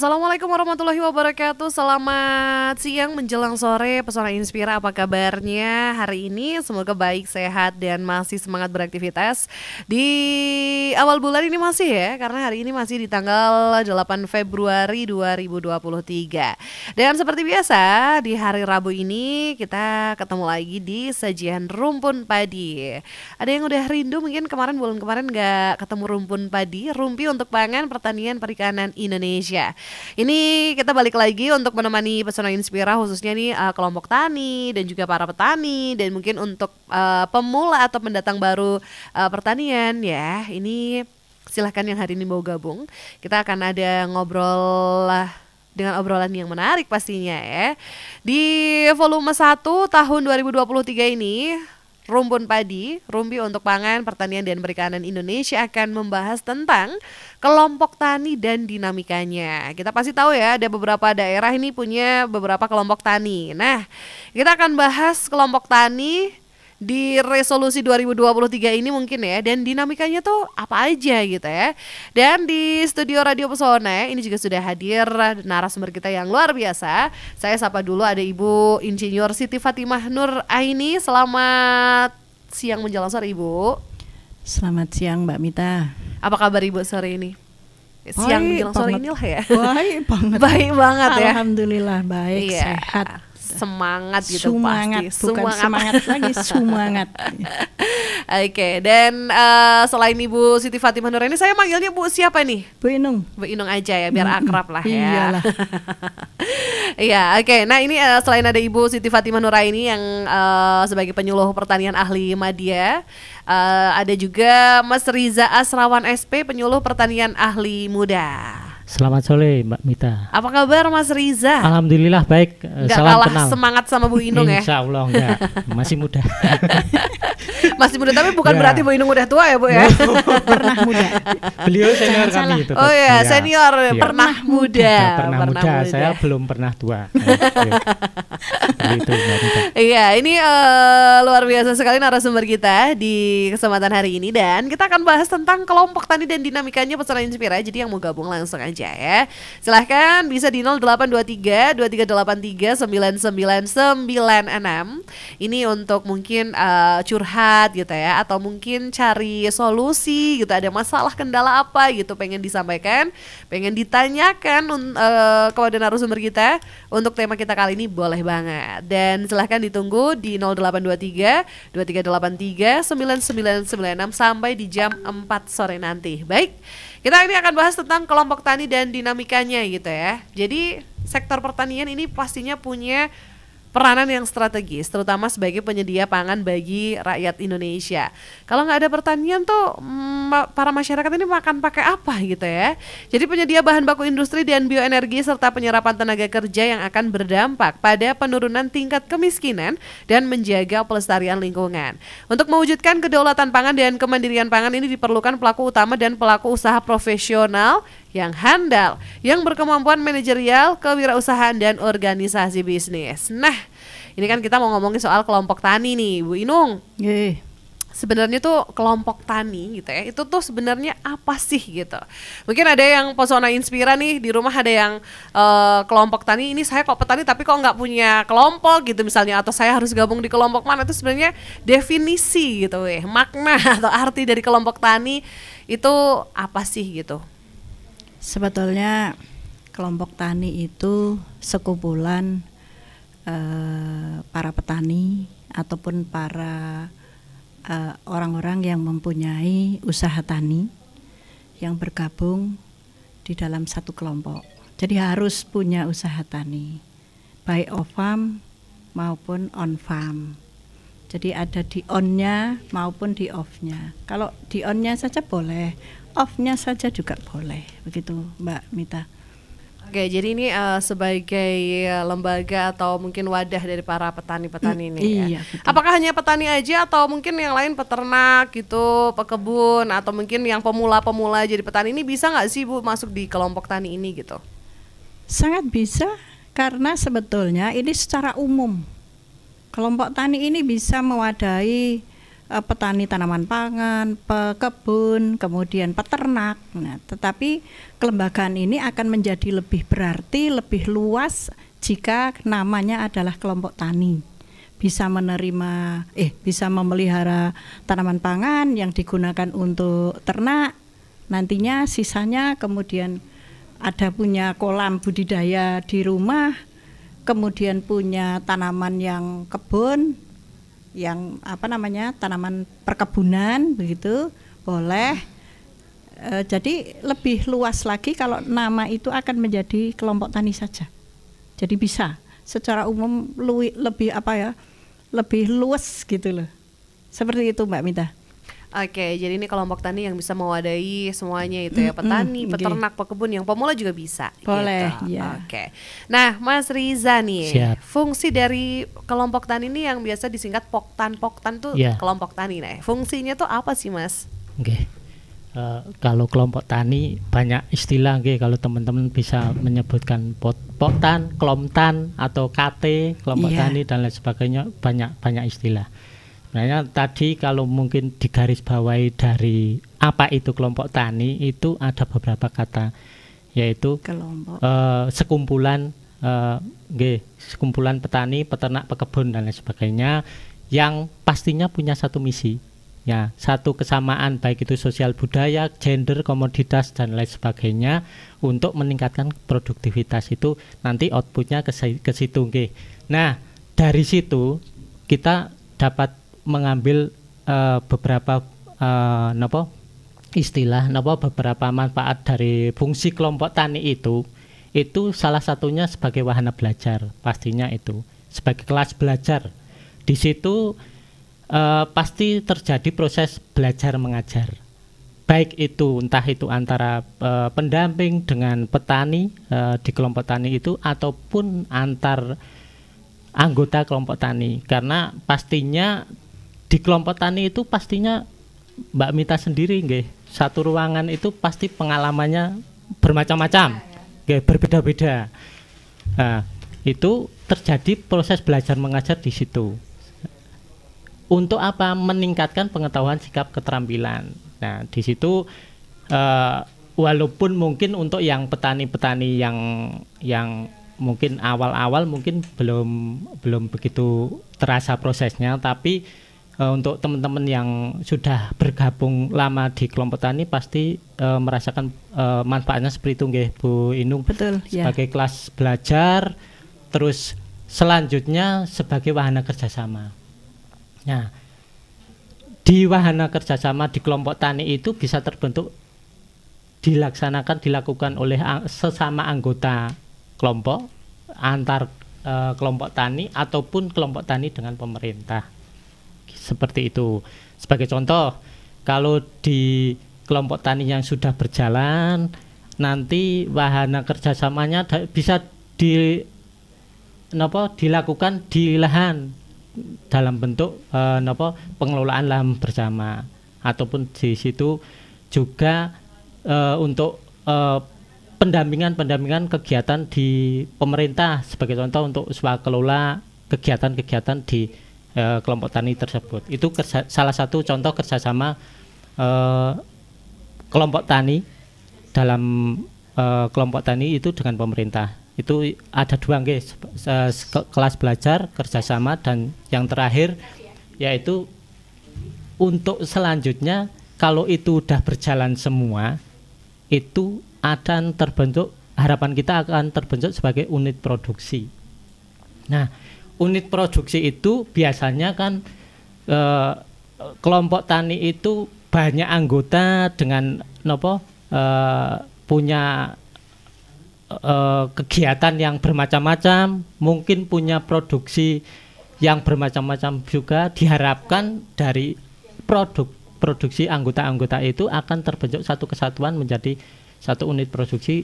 Assalamualaikum warahmatullahi wabarakatuh. Selamat siang menjelang sore Pesona Inspira, apa kabarnya hari ini? Semoga baik, sehat, dan masih semangat beraktivitas di awal bulan ini masih ya, karena hari ini masih di tanggal 8 Februari 2023. Dan seperti biasa di hari Rabu ini kita ketemu lagi di sajian rumpun padi. Ada yang udah rindu mungkin bulan kemarin gak ketemu rumpun padi, rumpi untuk pangan pertanian perikanan Indonesia. Ini kita balik lagi untuk menemani Pesona Inspira, khususnya nih kelompok tani dan juga para petani, dan mungkin untuk pemula atau pendatang baru pertanian ya. Ini silahkan yang hari ini mau gabung. Kita akan ada ngobrol dengan obrolan yang menarik pastinya ya. Di volume 1 tahun 2023 ini, Rumpun Padi, Rumpi untuk Pangan, Pertanian dan Perikanan Indonesia akan membahas tentang kelompok tani dan dinamikanya. Kita pasti tahu ya, ada beberapa daerah ini punya beberapa kelompok tani. Nah, kita akan bahas kelompok tani di resolusi 2023 ini mungkin ya, dan dinamikanya tuh apa aja gitu ya. Dan di studio Radio Pesona ini juga sudah hadir narasumber kita yang luar biasa. Saya sapa dulu, ada Ibu Insinyur Siti Fatimah Nur Aini. Selamat siang menjelang sore Ibu. Selamat siang Mbak Mita. Apa kabar Ibu sore ini? Siang menjelang sore inilah ya. Baik banget. Baik banget ya. Alhamdulillah baik, iya. Sehat. Semangat gitu Sumangat, pasti. Bukan semangat lagi, sumangat. Oke, dan selain Ibu Siti Fatimah Nur ini, saya manggilnya Bu siapa nih? Bu Inung. Bu Inung aja ya, biar akrab lah ya. Iyalah. Iya, oke. Nah ini selain ada Ibu Siti Fatimah Nur ini yang sebagai penyuluh pertanian ahli Madya, ada juga Mas Riza Asrawan SP, penyuluh pertanian ahli muda. Selamat sore Mbak Mita. Apa kabar Mas Riza? Alhamdulillah baik. Nggak salam kalah kenal. Semangat sama Bu Inung ya? Insya Allah enggak, masih muda. Masih muda, tapi bukan Ya. berarti Bu Inung udah tua ya Bu ya? Pernah muda. Beliau senior Jangan kami itu. Oh ya, senior, Iya. pernah muda. Pernah muda, saya belum pernah tua. Itu Mbak Mita. Iya, ini luar biasa sekali narasumber kita di kesempatan hari ini, dan kita akan bahas tentang kelompok tani dan dinamikanya Pesona Inspira. Jadi yang mau gabung langsung aja ya. Silahkan bisa di 0823 2383 9996. Ini untuk mungkin curhat gitu ya, atau mungkin cari solusi gitu, ada masalah kendala apa gitu pengen disampaikan, pengen ditanyakan kepada narasumber kita untuk tema kita kali ini, boleh banget. Dan silahkan ditunggu di 0823 2383 9996 sampai di jam 4 sore nanti. Baik, kita ini akan bahas tentang kelompok tani dan dinamikanya gitu ya. Jadi sektor pertanian ini pastinya punya peranan yang strategis, terutama sebagai penyedia pangan bagi rakyat Indonesia. Kalau nggak ada pertanian tuh para masyarakat ini makan pakai apa gitu ya. Jadi penyedia bahan baku industri dan bioenergi serta penyerapan tenaga kerja yang akan berdampak pada penurunan tingkat kemiskinan dan menjaga pelestarian lingkungan. Untuk mewujudkan kedaulatan pangan dan kemandirian pangan ini diperlukan pelaku utama dan pelaku usaha profesional yang handal, yang berkemampuan manajerial, kewirausahaan, dan organisasi bisnis. Nah, ini kan kita mau ngomongin soal kelompok tani nih, Bu Inung. Sebenarnya tuh kelompok tani gitu ya, itu tuh sebenarnya apa sih gitu? Mungkin ada yang Pesona Inspira nih di rumah, ada yang kelompok tani, ini saya kok petani tapi kok nggak punya kelompok gitu misalnya, atau saya harus gabung di kelompok mana. Itu sebenarnya definisi gitu makna atau arti dari kelompok tani itu apa sih gitu? Sebetulnya kelompok tani itu sekumpulan para petani ataupun para orang-orang yang mempunyai usaha tani yang bergabung di dalam satu kelompok. Jadi harus punya usaha tani, baik off farm maupun on farm. Jadi ada di on-nya maupun di off-nya. Kalau di on-nya saja boleh, off-nya saja juga boleh, begitu Mbak Mita. Oke, jadi ini sebagai lembaga atau mungkin wadah dari para petani-petani ini ya. Iya, betul. Apakah hanya petani aja atau mungkin yang lain peternak gitu, pekebun, atau mungkin yang pemula-pemula jadi petani ini bisa nggak sih Bu masuk di kelompok tani ini gitu? Sangat bisa, karena sebetulnya ini secara umum kelompok tani ini bisa mewadahi petani tanaman pangan, pekebun, kemudian peternak. Nah, tetapi kelembagaan ini akan menjadi lebih berarti, lebih luas jika namanya adalah kelompok tani. Bisa bisa memelihara tanaman pangan yang digunakan untuk ternak. Nantinya sisanya kemudian ada punya kolam budidaya di rumah, kemudian punya tanaman yang kebun, yang tanaman perkebunan begitu, boleh. Jadi lebih luas lagi kalau nama itu akan menjadi kelompok tani saja. Jadi bisa secara umum lebih luas gitu loh. Seperti itu Mbak Mita. Oke, jadi ini kelompok tani yang bisa mewadahi semuanya itu ya, petani, peternak, pekebun, yang pemula juga bisa. Boleh, gitu. ya. Oke. Nah, Mas Riza nih, Siap. fungsi dari kelompok tani ini yang biasa disingkat Poktan tuh kelompok tani. Nah, fungsinya tuh apa sih, Mas? Oke. Kalau kelompok tani banyak istilah, kalau teman-teman bisa menyebutkan Poktan, Klomtan atau KT, kelompok tani dan lain sebagainya, banyak istilah. Sebenarnya tadi kalau mungkin digarisbawahi dari apa itu kelompok tani, itu ada beberapa kata, yaitu sekumpulan petani, peternak, pekebun dan lain sebagainya, yang pastinya punya satu misi, ya, satu kesamaan, baik itu sosial budaya, gender, komoditas dan lain sebagainya, untuk meningkatkan produktivitas. Itu nanti outputnya ke situ. Nah, dari situ kita dapat mengambil beberapa beberapa manfaat dari fungsi kelompok tani itu salah satunya sebagai wahana belajar, pastinya itu sebagai kelas belajar. Di situ pasti terjadi proses belajar mengajar, baik itu entah itu antara pendamping dengan petani di kelompok tani itu, ataupun antar anggota kelompok tani. Karena pastinya di kelompok tani itu pastinya Mbak Mita sendiri, satu ruangan itu pasti pengalamannya bermacam-macam, berbeda-beda. Nah, itu terjadi proses belajar mengajar di situ. Untuk apa? Meningkatkan pengetahuan, sikap, keterampilan. Nah, di situ walaupun mungkin untuk yang petani-petani yang mungkin awal-awal mungkin belum begitu terasa prosesnya, tapi untuk teman-teman yang sudah bergabung lama di kelompok tani pasti merasakan manfaatnya seperti itu, Bu Inung. Betul, sebagai kelas belajar, terus selanjutnya sebagai wahana kerjasama. Nah, di wahana kerjasama di kelompok tani itu bisa terbentuk, dilakukan oleh sesama anggota kelompok, antar kelompok tani ataupun kelompok tani dengan pemerintah. Seperti itu. Sebagai contoh, kalau di kelompok tani yang sudah berjalan, nanti wahana kerjasamanya bisa dilakukan di lahan dalam bentuk pengelolaan lahan bersama, ataupun di situ juga untuk pendampingan kegiatan di pemerintah, sebagai contoh untuk swakelola kegiatan-kegiatan di kelompok tani tersebut. Itu salah satu contoh kerjasama kelompok tani dalam kelompok tani itu dengan pemerintah. Itu ada dua, kelas belajar, kerjasama, dan yang terakhir yaitu untuk selanjutnya, kalau itu sudah berjalan semua, itu akan terbentuk, harapan kita akan terbentuk sebagai unit produksi. Nah, unit produksi itu biasanya kan kelompok tani itu banyak anggota dengan punya kegiatan yang bermacam-macam, mungkin punya produksi yang bermacam-macam juga. Diharapkan dari produksi anggota-anggota itu akan terbentuk satu kesatuan menjadi satu unit produksi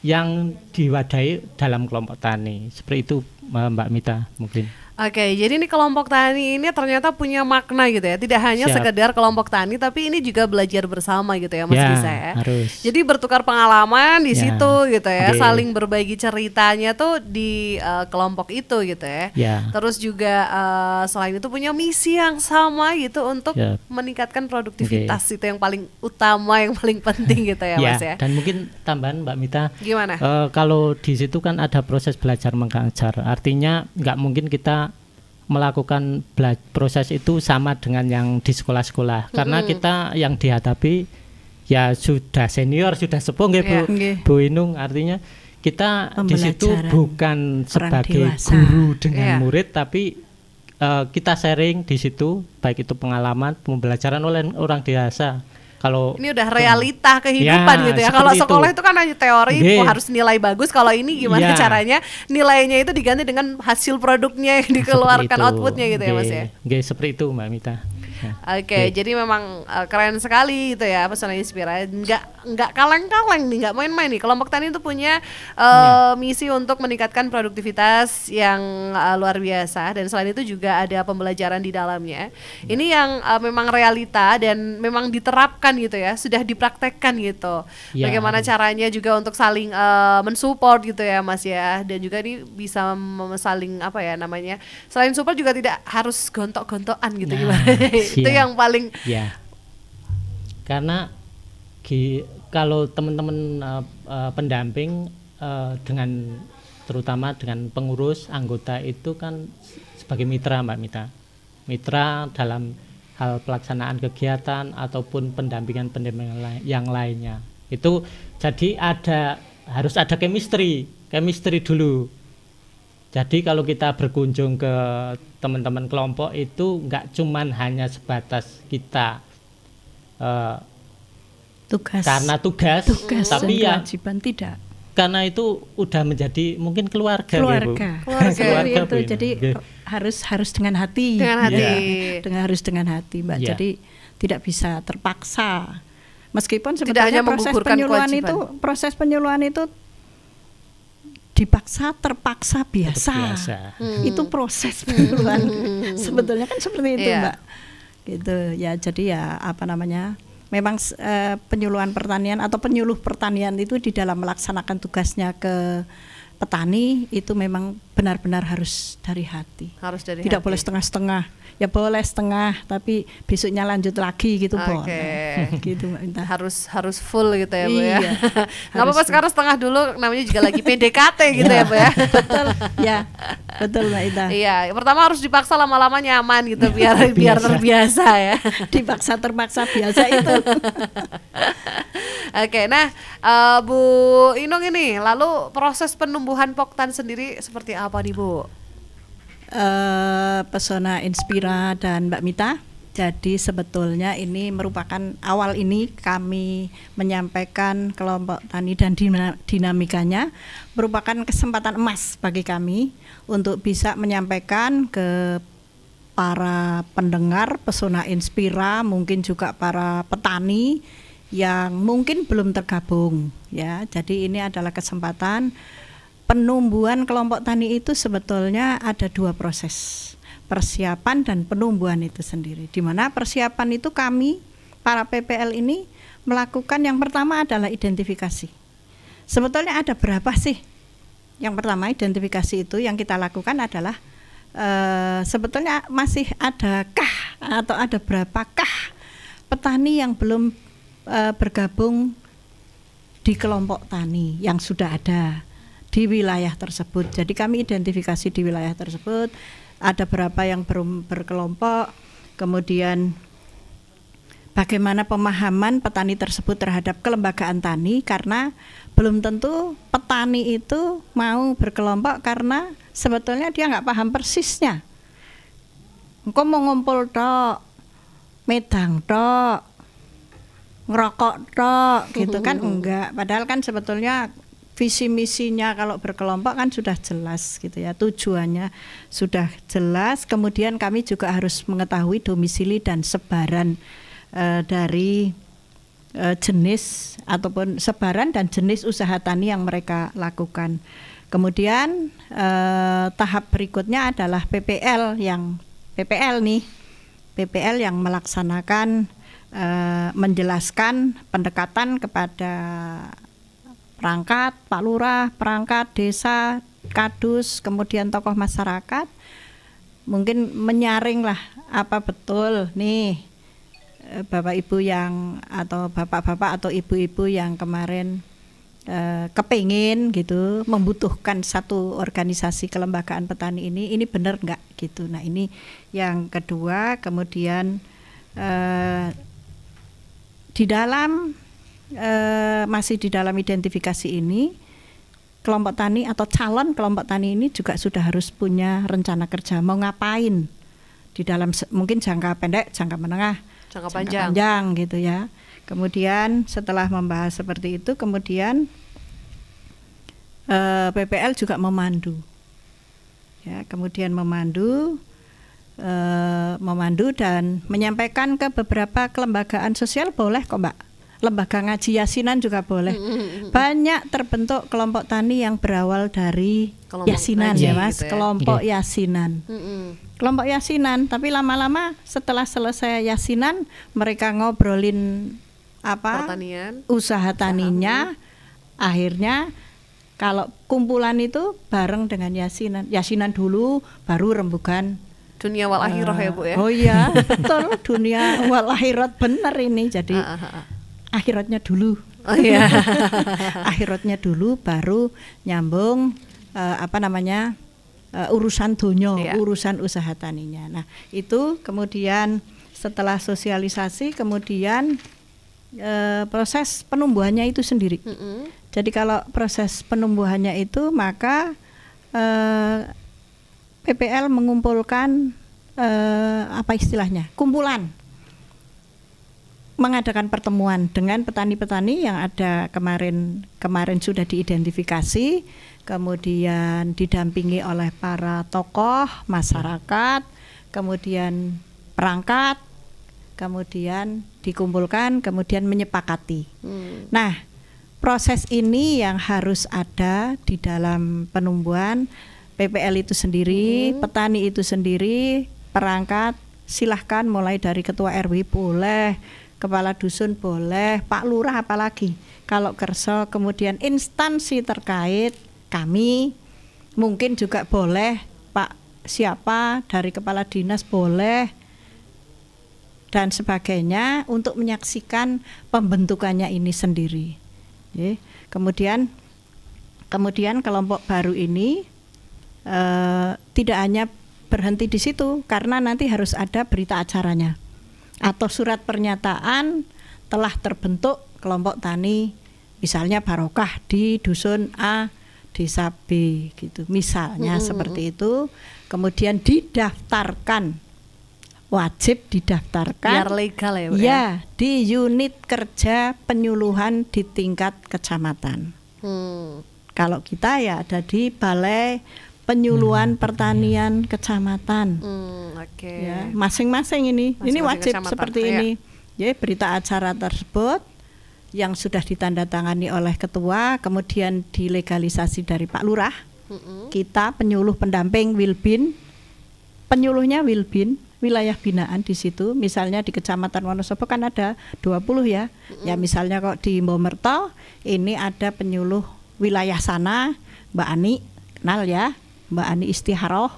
yang diwadahi dalam kelompok tani. Seperti itu Mbak Mita mungkin. Oke, jadi ini kelompok tani ini ternyata punya makna gitu ya. Tidak hanya Siap. sekedar kelompok tani, tapi ini juga belajar bersama gitu ya, Mas Ya, Gisa ya. harus. Jadi bertukar pengalaman di Ya. situ gitu ya, Oke. saling berbagi ceritanya tuh di kelompok itu gitu ya. Ya. Terus juga selain itu punya misi yang sama gitu untuk Siap. meningkatkan produktivitas, itu yang paling utama, yang paling penting gitu ya, Mas ya. Dan mungkin tambahan Mbak Mita, Gimana? kalau di situ kan ada proses belajar mengajar, artinya nggak mungkin kita melakukan proses itu sama dengan yang di sekolah-sekolah, karena kita yang dihadapi ya sudah senior, sudah sepuh nggih Bu, Iya. Nggih. Bu Inung, artinya kita di situ Pembelajaran bukan sebagai dewasa. guru dengan Iya. murid, tapi kita sharing di situ, baik itu pengalaman pembelajaran oleh orang dewasa. Kalau Ini udah realita kehidupan Ya, gitu ya. Kalau seperti sekolah itu. itu kan hanya teori, Nggih. harus nilai bagus. Kalau ini gimana Ya. caranya nilainya itu diganti dengan hasil produknya yang dikeluarkan, outputnya gitu ya, Mas ya. Nggih, seperti itu Mbak Mita. Ya. Oke, jadi memang keren sekali gitu ya Pesona Inspira. Nggak kaleng-kaleng nih, nggak main-main nih. Kelompok tani itu punya misi untuk meningkatkan produktivitas yang luar biasa, dan selain itu juga ada pembelajaran di dalamnya. Ini yang memang realita dan memang diterapkan gitu ya, sudah dipraktekkan gitu. Ya. Bagaimana caranya juga untuk saling mensupport gitu ya Mas ya, dan juga ini bisa saling apa ya namanya, selain support juga tidak harus gontok-gontokan gitu. Nah, gimana itu siap. yang paling Ya, karena kalau teman-teman pendamping dengan terutama dengan pengurus anggota itu kan sebagai mitra Mbak Mita, mitra dalam hal pelaksanaan kegiatan ataupun pendampingan yang lainnya. Itu jadi harus ada chemistry dulu. Jadi kalau kita berkunjung ke teman-teman kelompok itu nggak cuman hanya sebatas kita tugas karena tugas tapi dan ya kewajiban, tidak. karena itu udah menjadi mungkin keluarga. Keluarga. Keluarga, Itu Bu Ina. jadi Nggih. harus dengan hati. Dengan hati. Harus dengan hati, Mbak. Ya. Jadi tidak bisa terpaksa. Meskipun Tidak sebetulnya hanya menggugurkan kewajiban. proses penyuluhan itu dipaksa, terpaksa, biasa. Biasa. Itu proses penyuluhan. Sebetulnya kan seperti itu, Iya. Mbak. Gitu ya. Jadi ya apa namanya? Memang penyuluhan pertanian atau penyuluh pertanian itu di dalam melaksanakan tugasnya ke petani itu memang benar-benar harus dari hati. harus dari Tidak hati. boleh setengah-setengah. Ya boleh setengah, tapi besoknya lanjut lagi gitu Oke. boleh. Gitu Mbak Inta. harus full gitu ya Bu ya. Iya, Nggak apa-apa harus. sekarang setengah dulu, namanya juga lagi PDKT gitu ya Bu ya. Betul, ya, betul Mbak Inta. Iya, pertama harus dipaksa, lama-lama nyaman gitu biar terbiasa ya. Dipaksa terpaksa biasa itu. Oke, nah Bu Inung ini, lalu proses penumbuhan poktan sendiri seperti apa nih Bu? Pesona Inspira dan Mbak Mita. Jadi sebetulnya ini merupakan awal ini kami menyampaikan kelompok tani dan dinamikanya merupakan kesempatan emas bagi kami untuk bisa menyampaikan ke para pendengar Pesona Inspira, mungkin juga para petani yang mungkin belum tergabung ya. Jadi ini adalah kesempatan. Penumbuhan kelompok tani itu sebetulnya ada dua proses, persiapan dan penumbuhan itu sendiri. Di mana persiapan itu kami, para PPL ini melakukan yang pertama adalah identifikasi. Sebetulnya ada berapa sih? Yang pertama identifikasi itu yang kita lakukan adalah sebetulnya masih adakah atau ada berapakah petani yang belum bergabung di kelompok tani yang sudah ada di wilayah tersebut. Jadi kami identifikasi di wilayah tersebut ada berapa yang berkelompok, kemudian bagaimana pemahaman petani tersebut terhadap kelembagaan tani, karena belum tentu petani itu mau berkelompok karena sebetulnya dia nggak paham persisnya. Engkau mau ngumpul tok, medang tok, ngerokok tok, gitu kan enggak. Padahal kan sebetulnya visi misinya kalau berkelompok kan sudah jelas gitu ya, tujuannya sudah jelas. Kemudian kami juga harus mengetahui domisili dan sebaran dari jenis ataupun sebaran dan jenis usaha tani yang mereka lakukan. Kemudian tahap berikutnya adalah PPL yang melaksanakan menjelaskan pendekatan kepada perangkat, Pak Lurah, perangkat desa, kadus, kemudian tokoh masyarakat, mungkin menyaring lah apa betul nih Bapak Ibu yang atau bapak-bapak atau ibu-ibu yang kemarin kepingin gitu membutuhkan satu organisasi kelembagaan petani ini benar nggak gitu. Nah ini yang kedua. Kemudian di dalam masih di dalam identifikasi ini, kelompok tani atau calon kelompok tani ini juga sudah harus punya rencana kerja mau ngapain di dalam mungkin jangka pendek, jangka menengah, jangka panjang gitu ya. Kemudian setelah membahas seperti itu, kemudian PPL juga memandu, ya, kemudian memandu dan menyampaikan ke beberapa kelembagaan sosial boleh kok Mbak. Lembaga ngaji yasinan juga boleh. Banyak terbentuk kelompok tani yang berawal dari kelompok yasinan ya Mas, gitu ya? Kelompok yasinan. Kelompok yasinan, tapi lama-lama setelah selesai yasinan mereka ngobrolin apa? Pertanian, usaha taninya. Akhirnya kalau kumpulan itu bareng dengan yasinan. Yasinan dulu baru rembugan dunia wal akhirah ya Bu ya. Oh iya, betul, dunia wal akhirat benar ini. Jadi akhiratnya dulu. Oh iya. Akhiratnya dulu baru nyambung urusan donyo, urusan usaha taninya. Nah, itu kemudian setelah sosialisasi kemudian proses penumbuhannya itu sendiri. Jadi kalau proses penumbuhannya itu maka PPL mengumpulkan apa istilahnya? Kumpulan. Mengadakan pertemuan dengan petani-petani yang ada kemarin sudah diidentifikasi, kemudian didampingi oleh para tokoh masyarakat, kemudian perangkat, kemudian dikumpulkan, kemudian menyepakati. Nah, proses ini yang harus ada di dalam penumbuhan PPL itu sendiri, petani itu sendiri, perangkat, silahkan mulai dari ketua RW boleh, kepala dusun boleh, Pak Lurah apalagi kalau kerso, kemudian instansi terkait kami mungkin juga boleh, Pak siapa dari kepala dinas boleh dan sebagainya untuk menyaksikan pembentukannya ini sendiri. Kemudian kelompok baru ini tidak hanya berhenti di situ karena nanti harus ada berita acaranya atau surat pernyataan telah terbentuk kelompok tani misalnya barokah di dusun A, desa B gitu misalnya seperti itu, kemudian didaftarkan, wajib didaftarkan biar legal ya Bu ya di unit kerja penyuluhan di tingkat kecamatan. Kalau kita ya ada di balai penyuluhan pertanian kecamatan. Ya, masing-masing ini wajib seperti ini. Ya, berita acara tersebut yang sudah ditandatangani oleh ketua, kemudian dilegalisasi dari Pak Lurah. Kita penyuluh pendamping Wilbin, penyuluhnya Wilbin, wilayah binaan di situ. Misalnya di Kecamatan Wonosobo kan ada 20 ya. Ya misalnya kok di Mbomerto ini ada penyuluh wilayah sana, Mbak Ani, kenal ya, Mbak Ani Istiharoh.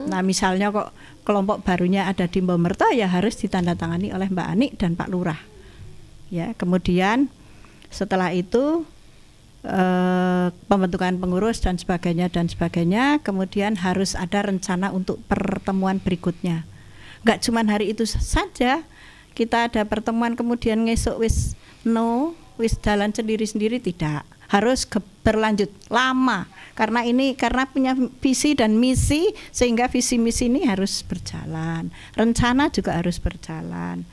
Nah misalnya kok kelompok barunya ada di Mbomerto ya harus ditandatangani oleh Mbak Ani dan Pak Lurah. Ya, kemudian setelah itu pembentukan pengurus dan sebagainya, kemudian harus ada rencana untuk pertemuan berikutnya. Enggak cuma hari itu saja kita ada pertemuan kemudian ngesuk wis jalan sendiri-sendiri, tidak. Harus berlanjut lama karena punya visi dan misi sehingga visi misi ini harus berjalan, rencana juga harus berjalan.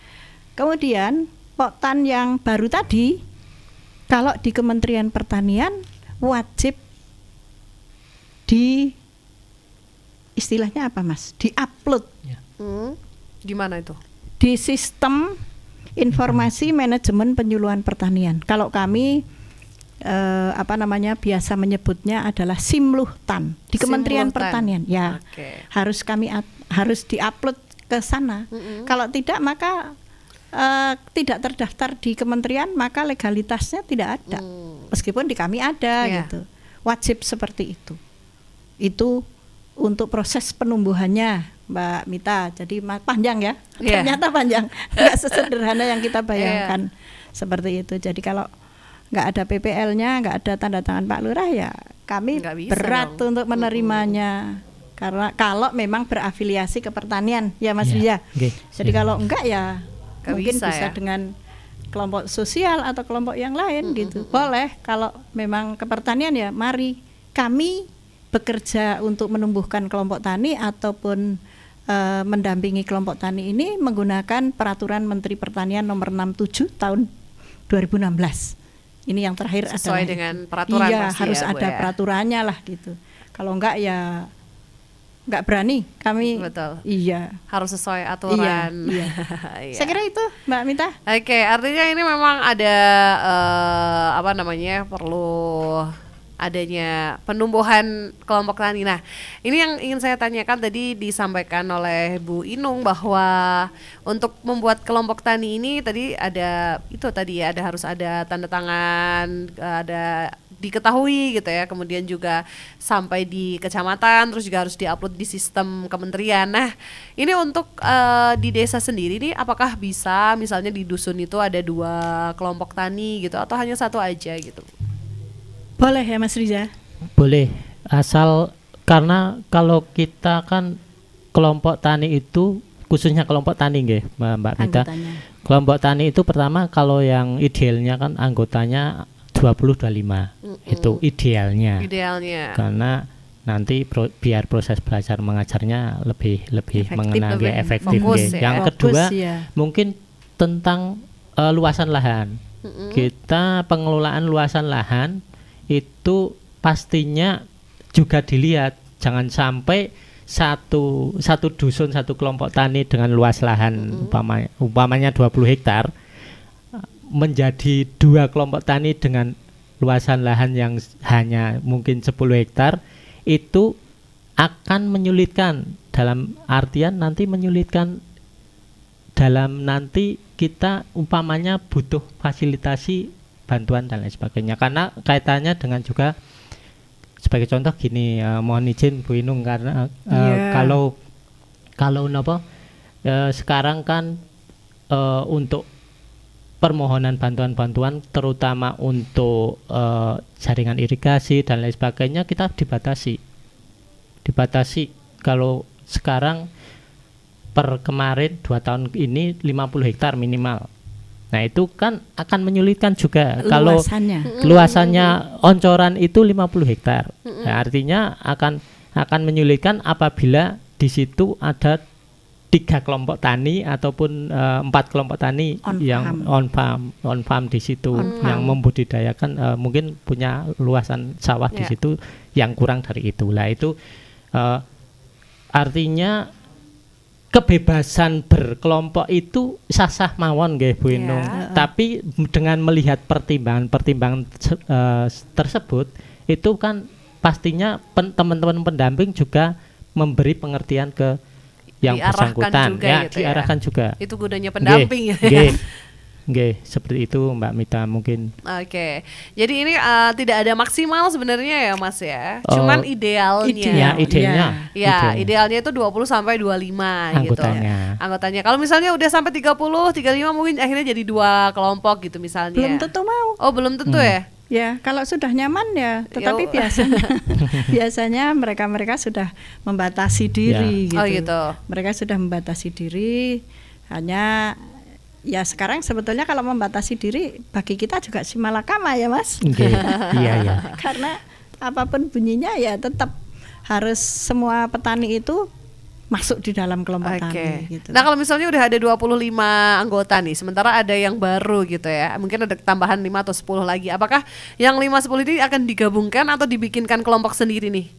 Kemudian Poktan yang baru tadi kalau di Kementerian Pertanian wajib di istilahnya apa Mas? Di-upload. Gimana itu? Di sistem informasi manajemen penyuluhan pertanian. Kalau kami biasa menyebutnya adalah Simluhtan di Kementerian Simluhtan. Pertanian. Ya, Oke. harus diupload ke sana. Kalau tidak maka tidak terdaftar di kementerian, maka legalitasnya tidak ada. Meskipun di kami ada Iya. gitu. Wajib seperti itu. Itu untuk proses penumbuhannya, Mbak Mita. Jadi panjang ya. Iya. Ternyata panjang. Nggak sesederhana yang kita bayangkan. Seperti itu. Jadi kalau nggak ada PPL-nya, nggak ada tanda tangan Pak Lurah, ya kami Nggak bisa berat dong. untuk menerimanya. Karena kalau memang berafiliasi ke pertanian, ya Mas Iya. Ria. Nggih. Jadi kalau enggak ya Nggak mungkin bisa bisa ya. dengan kelompok sosial atau kelompok yang lain gitu. Boleh kalau memang ke pertanian, ya mari kami bekerja untuk menumbuhkan kelompok tani ataupun mendampingi kelompok tani ini menggunakan peraturan Menteri Pertanian nomor 67 tahun 2016. Ini yang terakhir Sesuai adalah dengan itu. peraturan Iya, pasti harus ya, Bu, ada ya. peraturannya lah gitu. Kalau enggak ya enggak berani kami. Betul. Iya. Harus sesuai aturan. Iya. Iya. Saya kira itu Mbak Mita. Oke, artinya ini memang ada perlu adanya penumbuhan kelompok tani. Nah, ini yang ingin saya tanyakan, tadi disampaikan oleh Bu Inung bahwa untuk membuat kelompok tani ini tadi ada harus ada tanda tangan, ada diketahui gitu ya, kemudian juga sampai di kecamatan, terus juga harus diupload di sistem kementerian. Nah, ini untuk di desa sendiri nih, apakah bisa misalnya di dusun itu ada 2 kelompok tani gitu, atau hanya 1 aja gitu? Boleh ya Mas Riza? Boleh, asal karena kalau kita kan kelompok tani itu khususnya kelompok tani nggih, Mbak Mita. Anggotanya. Kelompok tani itu pertama kalau yang idealnya kan anggotanya 20-25. Itu idealnya. Idealnya. Karena nanti biar proses belajar mengajarnya lebih Efektif, mengenal lebih efektif fokus nggih. ya. Yang Fokus, kedua ya. mungkin tentang luasan lahan. Kita pengelolaan luasan lahan itu pastinya juga dilihat, jangan sampai satu dusun, satu kelompok tani dengan luas lahan umpamanya 20 hektar menjadi 2 kelompok tani dengan luasan lahan yang hanya mungkin 10 hektar, itu akan menyulitkan, dalam artian nanti menyulitkan dalam nanti kita umpamanya butuh fasilitasi bantuan dan lain sebagainya, karena kaitannya dengan juga sebagai contoh gini, mohon izin Bu Inung, karena kalau sekarang kan untuk permohonan bantuan-bantuan terutama untuk jaringan irigasi dan lain sebagainya kita dibatasi kalau sekarang per kemarin 2 tahun ini 50 hektar minimal. Nah itu kan akan menyulitkan juga kalau luasannya oncoran itu 50 hektar. Nah, artinya akan menyulitkan apabila di situ ada 3 kelompok tani ataupun 4 kelompok tani yang on farm di situ yang membudidayakan mungkin punya luasan sawah di situ yang kurang dari itu. Lah itu artinya kebebasan berkelompok itu sah-sah mawon nggih Bu Inung. Tapi dengan melihat pertimbangan tersebut itu kan pastinya teman-teman pendamping juga memberi pengertian ke yang bersangkutan juga, gitu diarahkan juga. Itu gunanya pendamping ya. Nggih, seperti itu Mbak Mita mungkin. Oke. Jadi ini tidak ada maksimal sebenarnya ya Mas ya. Cuman idealnya. Idealnya. Ya, idealnya itu 20 sampai 25 anggotanya. gitu. Anggotanya. Kalau misalnya udah sampai 30, 35 mungkin akhirnya jadi 2 kelompok gitu misalnya. Belum tentu mau. Oh, belum tentu ya? Ya, kalau sudah nyaman ya, tetapi biasanya mereka sudah membatasi diri gitu. Oh gitu. Mereka sudah membatasi diri, hanya ya sekarang sebetulnya kalau membatasi diri bagi kita juga simalakama ya Mas. Iya. Karena apapun bunyinya ya tetap harus semua petani itu masuk di dalam kelompok tani gitu. Nah kalau misalnya udah ada 25 anggota nih, sementara ada yang baru gitu ya, mungkin ada tambahan 5 atau 10 lagi, apakah yang 5-10 ini akan digabungkan atau dibikinkan kelompok sendiri nih?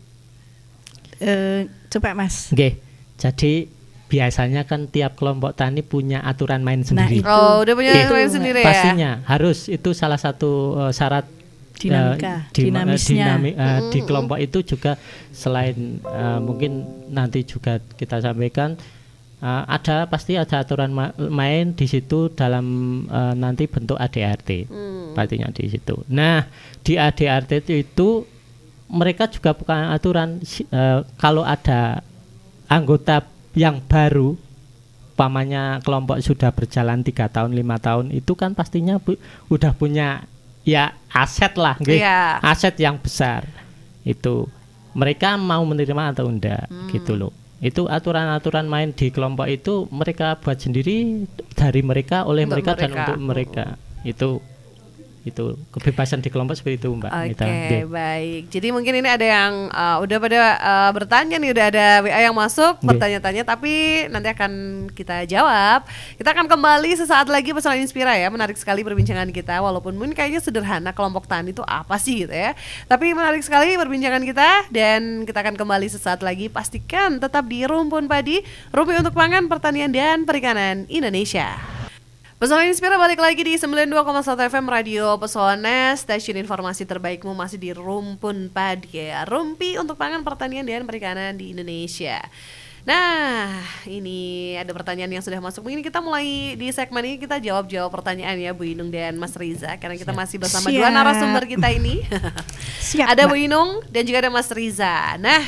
Coba Mas. Oke, jadi biasanya kan tiap kelompok tani punya aturan main sendiri. Udah punya aturan main sendiri ya? Pastinya harus, itu salah satu syarat dinamisnya di kelompok itu juga selain mungkin nanti juga kita sampaikan pasti ada aturan main di situ dalam nanti bentuk ADRT pastinya di situ. Nah di ADRT itu mereka juga bukan aturan kalau ada anggota yang baru, pamannya kelompok sudah berjalan 3 tahun 5 tahun itu kan pastinya udah punya ya aset lah, aset yang besar itu mereka mau menerima atau enggak gitu loh. Itu aturan-aturan main di kelompok itu mereka buat sendiri dari mereka oleh mereka dan untuk mereka itu kebebasan di kelompok seperti itu Mbak. Oke, baik. Jadi mungkin ini ada yang udah pada bertanya nih, udah ada WA yang masuk bertanya-tanya, tapi nanti akan kita jawab. Kita akan kembali sesaat lagi bersama Inspira ya. Menarik sekali perbincangan kita, walaupun mungkin kayaknya sederhana kelompok tani itu apa sih gitu ya. Tapi menarik sekali perbincangan kita dan kita akan kembali sesaat lagi. Pastikan tetap di Rumpun Padi, Rumpi untuk Pangan, Pertanian dan Perikanan Indonesia. Pesona Inspira balik lagi di 92,1 FM Radio Pesona, stasiun informasi terbaikmu masih di Rumpun Padi ya. Rumpi untuk pangan, pertanian dan perikanan di Indonesia. Nah, ini ada pertanyaan yang sudah masuk. Mungkin kita mulai di segmen ini kita jawab pertanyaan ya Bu Inung dan Mas Riza, karena kita masih bersama dua narasumber kita ini. Ada Bu Inung dan juga ada Mas Riza. Nah,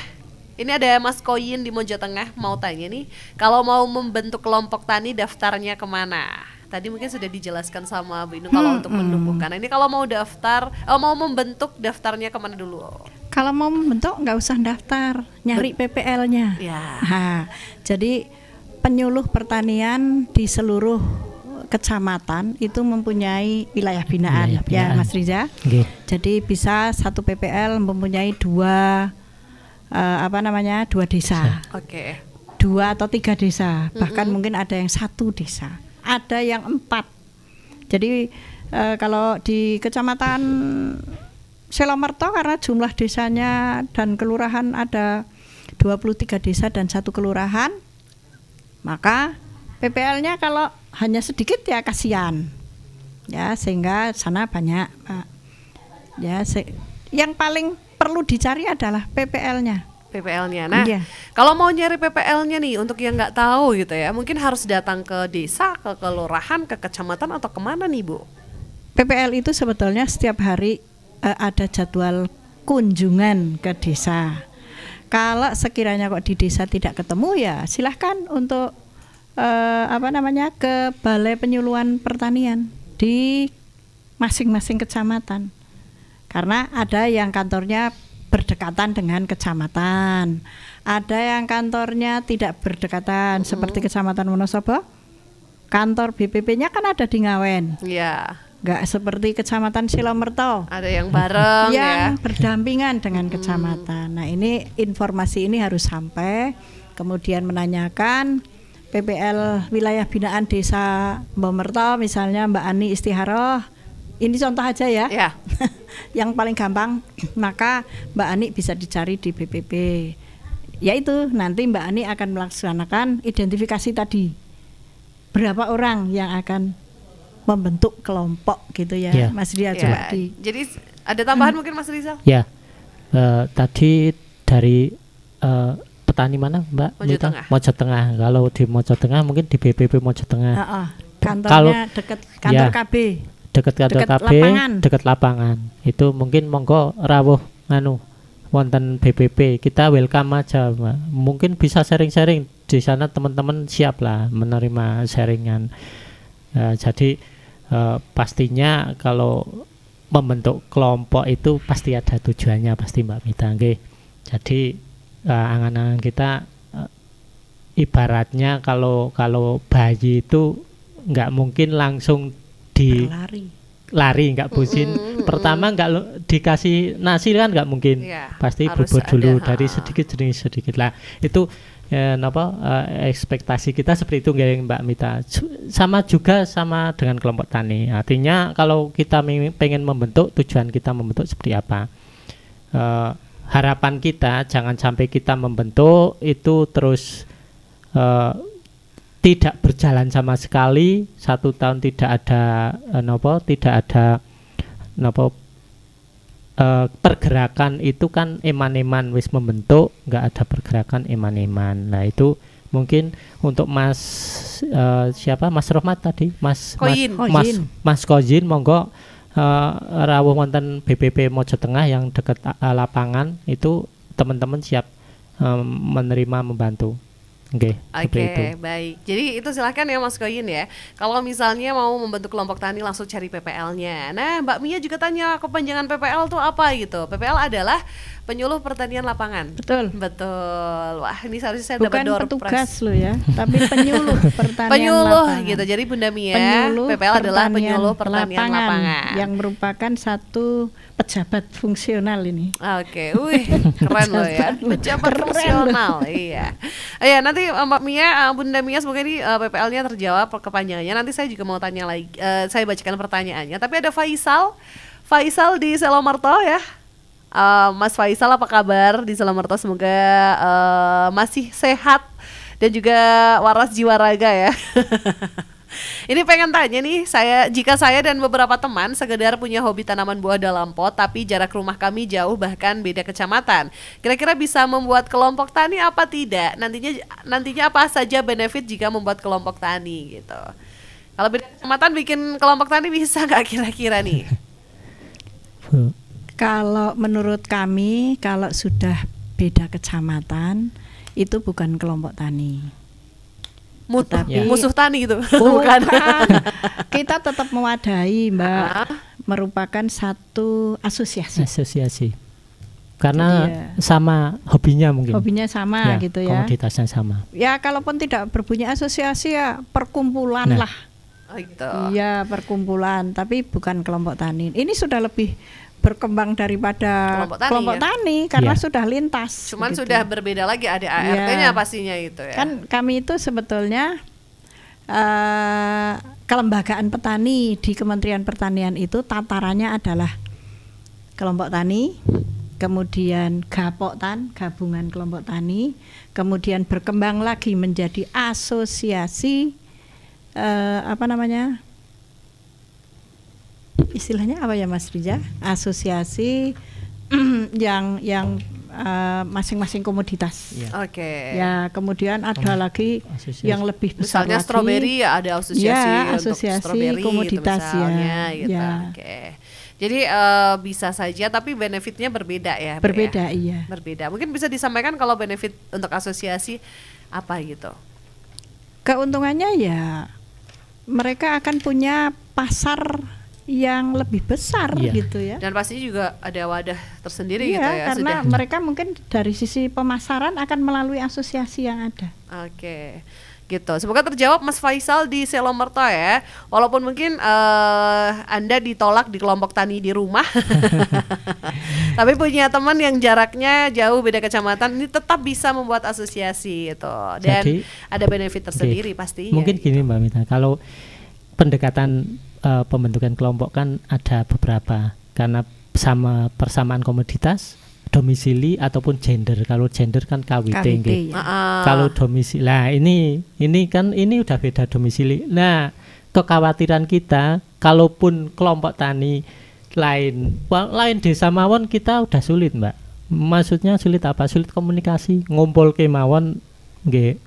ini ada Mas Koyin di Mojo Tengah mau tanya nih, kalau mau membentuk kelompok tani daftarnya kemana? Tadi mungkin sudah dijelaskan sama Bu Inung kalau untuk menumbuhkan. Nah, ini kalau mau mau membentuk daftarnya kemana dulu? Kalau mau membentuk nggak usah daftar, nyari PPL-nya. Ya. Nah, jadi penyuluh pertanian di seluruh kecamatan itu mempunyai wilayah binaan. Ya Mas Riza. Jadi bisa satu PPL mempunyai dua desa. Oke. 2 atau 3 desa, bahkan mungkin ada yang 1 desa. Ada yang 4. Jadi kalau di kecamatan Selomerto karena jumlah desanya dan kelurahan ada 23 desa dan 1 kelurahan, maka PPL-nya kalau hanya sedikit ya kasihan. Ya, sehingga sana banyak ya yang paling perlu dicari adalah PPL-nya. Nah, kalau mau nyari PPL-nya nih untuk yang nggak tahu gitu ya, mungkin harus datang ke desa, ke kelurahan, ke kecamatan atau kemana nih Bu? PPL itu sebetulnya setiap hari ada jadwal kunjungan ke desa. Kalau sekiranya kok di desa tidak ketemu ya silahkan untuk ke Balai Penyuluhan Pertanian di masing-masing kecamatan. Karena ada yang kantornya berdekatan dengan kecamatan, ada yang kantornya tidak berdekatan seperti Kecamatan Wonosobo, kantor BPP-nya kan ada di Ngawen. Iya. Nggak seperti Kecamatan Silomerto. Ada yang bareng yang berdampingan dengan kecamatan. Nah, ini informasi ini harus sampai, kemudian menanyakan PPL wilayah binaan Desa Bomerto, misalnya Mbak Ani Istiharoh. Ini contoh aja ya. Yang paling gampang, maka Mbak Ani bisa dicari di BPP. Yaitu nanti Mbak Ani akan melaksanakan identifikasi tadi. Berapa orang yang akan membentuk kelompok gitu ya, Mas Ria. Jadi ada tambahan mungkin Mas Rizal? Ya, tadi dari petani mana Mbak? Mojo Tengah. Kalau di Mojo Tengah mungkin di BPP Mojo Tengah. Kantornya dekat kantor KB. Dekat KB, dekat lapangan. Itu mungkin monggo rawuh wonten BPP. Kita welcome aja, Mbak. Mungkin bisa sharing-sharing di sana, teman-teman siap lah menerima sharingan. Jadi pastinya kalau membentuk kelompok itu pasti ada tujuannya pasti Mbak Mita. Jadi angan-angan kita ibaratnya kalau bayi itu nggak mungkin langsung lari nggak busin. Pertama nggak dikasih nasi kan nggak mungkin, pasti bubur dulu dari sedikit lah. Itu ekspektasi kita seperti itu nggak Mbak Mita. Sama dengan kelompok tani. Artinya kalau kita pengen membentuk, tujuan kita membentuk seperti apa, harapan kita jangan sampai kita membentuk itu terus tidak berjalan sama sekali, 1 tahun tidak ada pergerakan itu kan eman-eman wis membentuk, nggak ada pergerakan eman-eman. Nah itu mungkin untuk Mas siapa Mas Rohmat tadi, Koyin. Mas Koyin, monggo rawuh wonten BPP Mojo Tengah yang dekat lapangan itu teman-teman siap menerima membantu. Oke, Oke, baik. Jadi itu silahkan ya Mas Koyin ya. Kalau misalnya mau membentuk kelompok tani langsung cari PPL-nya. Nah, Mbak Mia juga tanya kepanjangan PPL itu apa gitu. PPL adalah penyuluh pertanian lapangan. Betul. Betul. Wah, ini seharusnya saya Bukan dapat door petugas prize. lo ya, tapi penyuluh pertanian Penyuluh lapangan. gitu. Jadi Bunda Mia, Penyuluh PPL adalah pertanian penyuluh pertanian lapangan. yang merupakan satu pejabat fungsional ini. Oke, wih, keren loh ya, pejabat Keren fungsional, iya. Iya, nanti Mbak Mia, Bunda Mia, semoga ini PPL-nya terjawab kepanjangannya. Nanti saya juga mau tanya lagi, saya bacakan pertanyaannya. Tapi ada Faisal di Selomerto ya. Mas Faisal, apa kabar di Selomerto? Semoga masih sehat dan juga waras jiwa raga ya. Ini pengen tanya nih, jika saya dan beberapa teman sekedar punya hobi tanaman buah dalam pot, tapi jarak rumah kami jauh bahkan beda kecamatan, kira-kira bisa membuat kelompok tani apa tidak? Nantinya apa saja benefit jika membuat kelompok tani gitu? Kalau beda kecamatan bikin kelompok tani bisa nggak kira-kira nih? Kalau menurut kami, kalau sudah beda kecamatan, itu bukan kelompok tani. Tapi musuh tani gitu. Bukan. Kita tetap mewadahi, Mbak. Merupakan satu asosiasi. Karena sama hobinya mungkin. Hobinya sama ya, gitu ya. Komoditasnya sama. Ya, kalaupun tidak berbunyi asosiasi ya perkumpulan lah. Oh gitu. Iya, perkumpulan, tapi bukan kelompok tani. Ini sudah lebih berkembang daripada kelompok tani karena sudah lintas. Cuman sudah berbeda lagi, ada ART-nya pastinya itu ya. Kan kami itu sebetulnya kelembagaan petani di Kementerian Pertanian itu tatarannya adalah kelompok tani, kemudian Gapoktan, gabungan kelompok tani, kemudian berkembang lagi menjadi asosiasi istilahnya apa ya Mas Rija? Asosiasi yang masing-masing komoditas. Oke. Ya, kemudian ada lagi asosiasi yang lebih besar misalnya lagi. Stroberi ya ada asosiasi asosiasi stroberi komoditas gitu misalnya, ya. Gitu. Ya. Oke. Jadi bisa saja tapi benefitnya berbeda ya. Berbeda, ya? Iya. Berbeda. Mungkin bisa disampaikan kalau benefit untuk asosiasi apa gitu? Keuntungannya ya mereka akan punya pasar yang lebih besar gitu ya. Dan pastinya juga ada wadah tersendiri gitu ya. Karena mereka mungkin dari sisi pemasaran akan melalui asosiasi yang ada. Oke. Gitu. Semoga terjawab Mas Faisal di Selomerto ya. Walaupun mungkin Anda ditolak di kelompok tani di rumah. Tapi punya teman yang jaraknya jauh beda kecamatan, ini tetap bisa membuat asosiasi gitu. Dan jadi, ada benefit tersendiri pastinya. Mungkin gini Mbak Mita, kalau pendekatan pembentukan kelompok kan ada beberapa karena persamaan komoditas, domisili ataupun gender. Kalau gender kan KWT. Kalau domisili, nah ini kan ini udah beda domisili. Nah, kekhawatiran kita kalaupun kelompok tani lain desa mawon kita udah sulit, Mbak. Maksudnya sulit apa? Sulit komunikasi, ngumpul ke mawon nggih